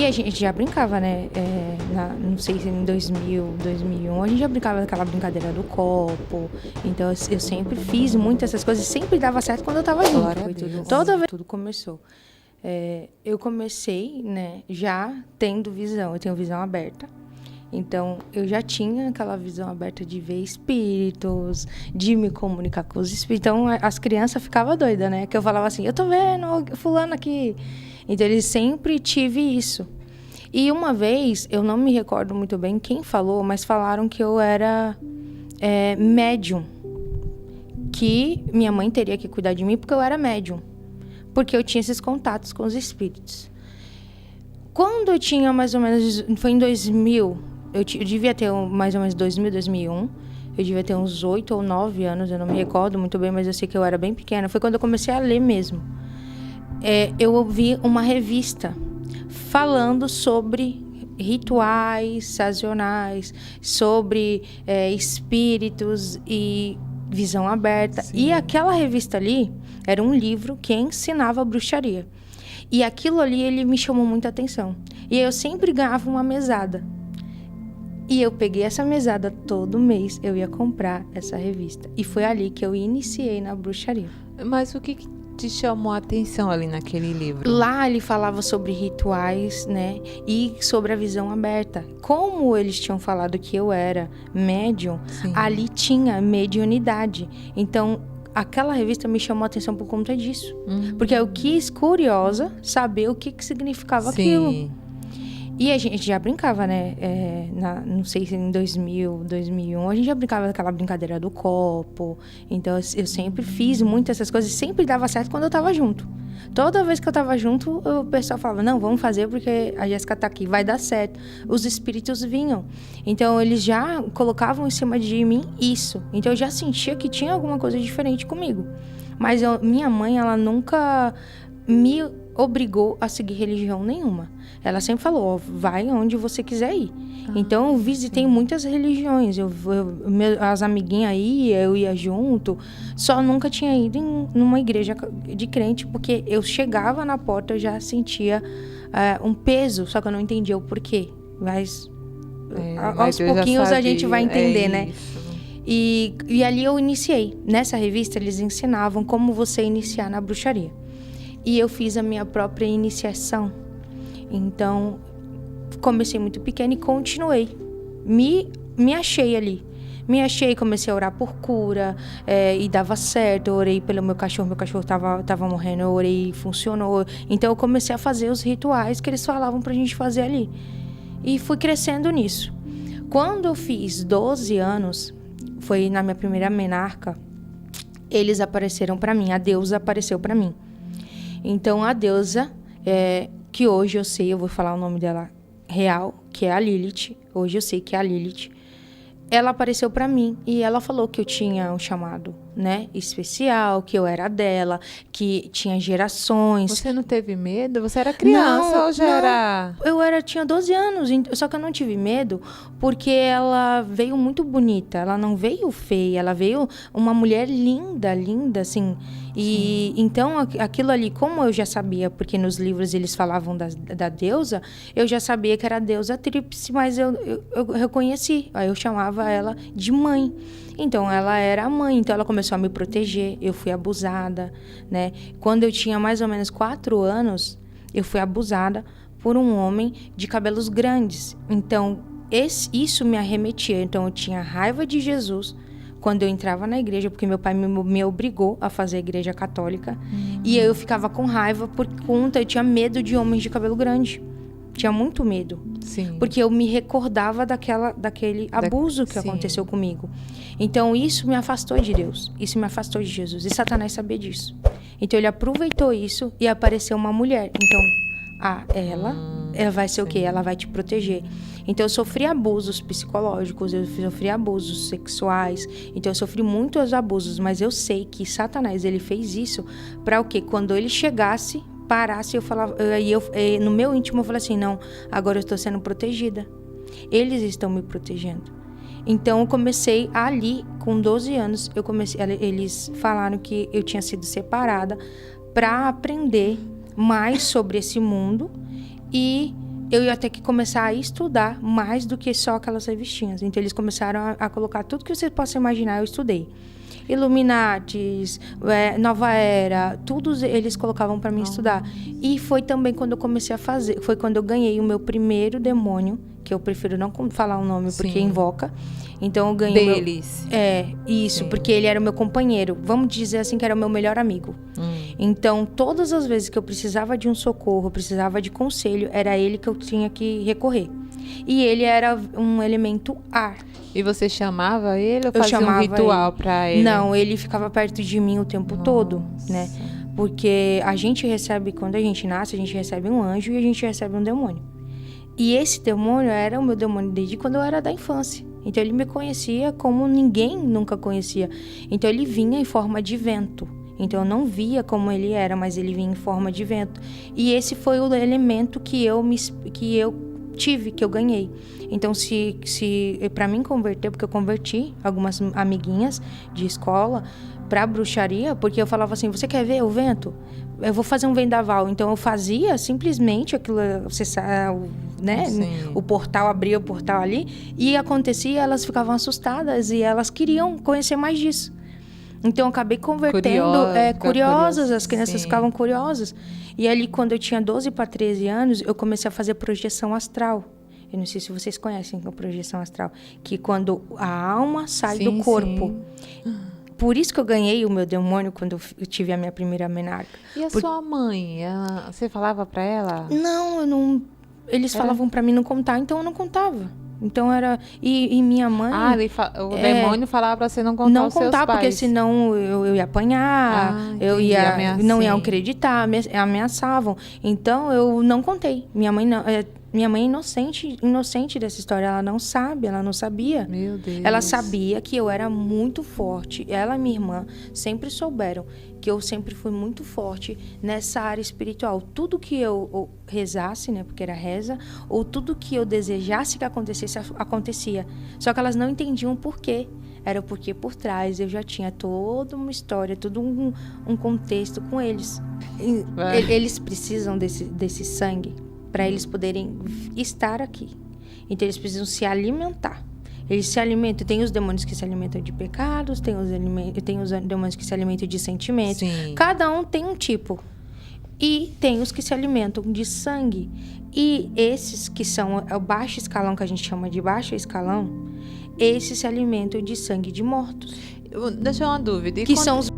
E a gente já brincava, né? Não sei se em 2000, 2001, a gente já brincava daquela brincadeira do copo. Então eu sempre fiz muito essas coisas e sempre dava certo quando eu tava junto. Glória a Foi Deus. toda vez tudo começou. Eu comecei, né, já tendo visão. Eu tenho visão aberta. Então, eu já tinha aquela visão aberta de ver espíritos, de me comunicar com os espíritos. Então, as crianças ficavam doidas, né? Que eu falava assim, eu tô vendo fulano aqui. Então, eles sempre tive isso. E uma vez, eu não me recordo muito bem quem falou, mas falaram que eu era médium. Que minha mãe teria que cuidar de mim porque eu era médium. Porque eu tinha esses contatos com os espíritos. Quando eu tinha mais ou menos... Foi em 2000... Eu devia ter mais ou menos 2000, 2001. Eu devia ter uns 8 ou 9 anos, eu não me recordo muito bem, mas eu sei que eu era bem pequena. Foi quando eu comecei a ler mesmo. Eu ouvi uma revista falando sobre rituais sazonais, sobre espíritos e visão aberta. Sim. E aquela revista ali era um livro que ensinava bruxaria. E aquilo ali, ele me chamou muita atenção. E eu sempre ganhava uma mesada. E eu peguei essa mesada todo mês, eu ia comprar essa revista. E foi ali que eu iniciei na bruxaria. Mas o que te chamou a atenção ali naquele livro? Lá ele falava sobre rituais, né? E sobre a visão aberta. Como eles tinham falado que eu era médium, sim, ali tinha mediunidade. Então, aquela revista me chamou a atenção por conta disso. Porque eu quis, curiosa, saber o que significava, sim, aquilo. E a gente já brincava, né? Não sei se em 2000, 2001, a gente já brincava daquela brincadeira do copo. Então, eu sempre fiz muito essas coisas e sempre dava certo quando eu tava junto. Toda vez que eu tava junto, o pessoal falava, não, vamos fazer porque a Jéssica tá aqui, vai dar certo. Os espíritos vinham. Então, eles já colocavam em cima de mim isso. Então, eu já sentia que tinha alguma coisa diferente comigo. Mas minha mãe, ela nunca me obrigou a seguir religião nenhuma. Ela sempre falou, vai onde você quiser ir. Então, eu visitei, sim, muitas religiões. As amiguinhas aí, eu ia junto. Só nunca tinha ido numa igreja de crente, porque eu chegava na porta, eu já sentia um peso, só que eu não entendia o porquê. Mas aos pouquinhos a gente vai entender, né? E ali eu iniciei. Nessa revista, eles ensinavam como você iniciar na bruxaria. E eu fiz a minha própria iniciação. Então, comecei muito pequena e continuei. Me achei ali. Me achei, comecei a orar por cura, e dava certo. Eu orei pelo meu cachorro tava morrendo, eu orei e funcionou. Então, eu comecei a fazer os rituais que eles falavam pra gente fazer ali. E fui crescendo nisso. Quando eu fiz 12 anos, foi na minha primeira menarca, eles apareceram pra mim, a deusa apareceu pra mim. Então, a deusa, que hoje eu sei, eu vou falar o nome dela real, que é a Lilith. Hoje eu sei que é a Lilith. Ela apareceu pra mim e ela falou que eu tinha um chamado, né, especial, que eu era dela, que tinha gerações. Você não teve medo? Você era criança ou já era... Eu tinha 12 anos, só que eu não tive medo porque ela veio muito bonita. Ela não veio feia, ela veio uma mulher linda, linda, assim. E então, aquilo ali, como eu já sabia, porque nos livros eles falavam da deusa, eu já sabia que era a deusa tríplice, mas eu reconheci. Aí eu chamava ela de mãe. Então, ela era a mãe. Então, ela começou a me proteger. Eu fui abusada, né? Quando eu tinha mais ou menos 4 anos, eu fui abusada por um homem de cabelos grandes. Então, isso me arremetia. Então, eu tinha raiva de Jesus quando eu entrava na igreja, porque meu pai me obrigou a fazer a igreja católica. E eu ficava com raiva por conta, eu tinha medo de homens de cabelo grande. Tinha muito medo. Sim. Porque eu me recordava daquele abuso que aconteceu comigo. Então, isso me afastou de Deus. Isso me afastou de Jesus. E Satanás sabia disso. Então, ele aproveitou isso e apareceu uma mulher. Então, ela vai ser o quê? Ela vai te proteger. Então, eu sofri abusos psicológicos, eu sofri abusos sexuais. Então, eu sofri muitos abusos. Mas eu sei que Satanás, ele fez isso para o quê? Quando ele chegasse, parasse, eu falava, no meu íntimo eu falei assim, não, agora eu estou sendo protegida. Eles estão me protegendo. Então eu comecei ali, com 12 anos, eles falaram que eu tinha sido separada para aprender mais sobre esse mundo e eu ia ter que começar a estudar mais do que só aquelas revistinhas. Então, eles começaram a colocar tudo que você possa imaginar, eu estudei. Illuminatis, Nova Era, todos eles colocavam para mim estudar. E foi também quando eu comecei a fazer, foi quando eu ganhei o meu primeiro demônio, que eu prefiro não falar o nome porque invoca. Então eu ganhei deles. Isso, porque ele era o meu companheiro. Vamos dizer assim que era o meu melhor amigo. Então, todas as vezes que eu precisava de um socorro, precisava de conselho, era ele que eu tinha que recorrer. E ele era um elemento ar. E você chamava ele ou fazia um ritual para ele? Não, ele ficava perto de mim o tempo todo, né? Porque a gente recebe, quando a gente nasce, a gente recebe um anjo e a gente recebe um demônio. E esse demônio era o meu demônio desde quando eu era da infância. Então ele me conhecia como ninguém nunca conhecia. Então ele vinha em forma de vento. Então eu não via como ele era, mas ele vinha em forma de vento. E esse foi o elemento que eu tive, que eu ganhei. Então, se para mim converter, porque eu converti algumas amiguinhas de escola para bruxaria, porque eu falava assim, você quer ver o vento? Eu vou fazer um vendaval. Então, eu fazia simplesmente aquilo, né? O portal, abria o portal ali, e acontecia, elas ficavam assustadas e elas queriam conhecer mais disso. Então, eu acabei convertendo, curiosas, as crianças ficavam curiosas. E ali, quando eu tinha 12 para 13 anos, eu comecei a fazer projeção astral. Eu não sei se vocês conhecem a projeção astral, que quando a alma sai do corpo. Por isso que eu ganhei o meu demônio quando eu tive a minha primeira menarca. E a sua mãe? Você falava para ela? Não, eu não. Eles falavam para mim não contar, então eu não contava. Então era. E minha mãe. O demônio falava pra você não contar não aos seus contar, pais. Porque senão eu ia apanhar, eu ia. Não iam acreditar, ameaçavam. Então eu não contei. Minha mãe não. Minha mãe é inocente dessa história. Ela não sabe, ela não sabia. Meu Deus. Ela sabia que eu era muito forte. Ela e minha irmã sempre souberam que eu sempre fui muito forte nessa área espiritual. Tudo que eu rezasse, né, porque era reza, ou tudo que eu desejasse que acontecesse, acontecia. Só que elas não entendiam por quê. Era porque por trás eu já tinha toda uma história, todo um contexto com eles. Eles precisam desse sangue para eles poderem estar aqui. Então, eles precisam se alimentar. Eles se alimentam. Tem os demônios que se alimentam de pecados, tem os demônios que se alimentam de sentimentos. Sim. Cada um tem um tipo. E tem os que se alimentam de sangue. E esses que são o baixo escalão, que a gente chama de baixo escalão, esses se alimentam de sangue de mortos. Deixa eu uma dúvida. Que são os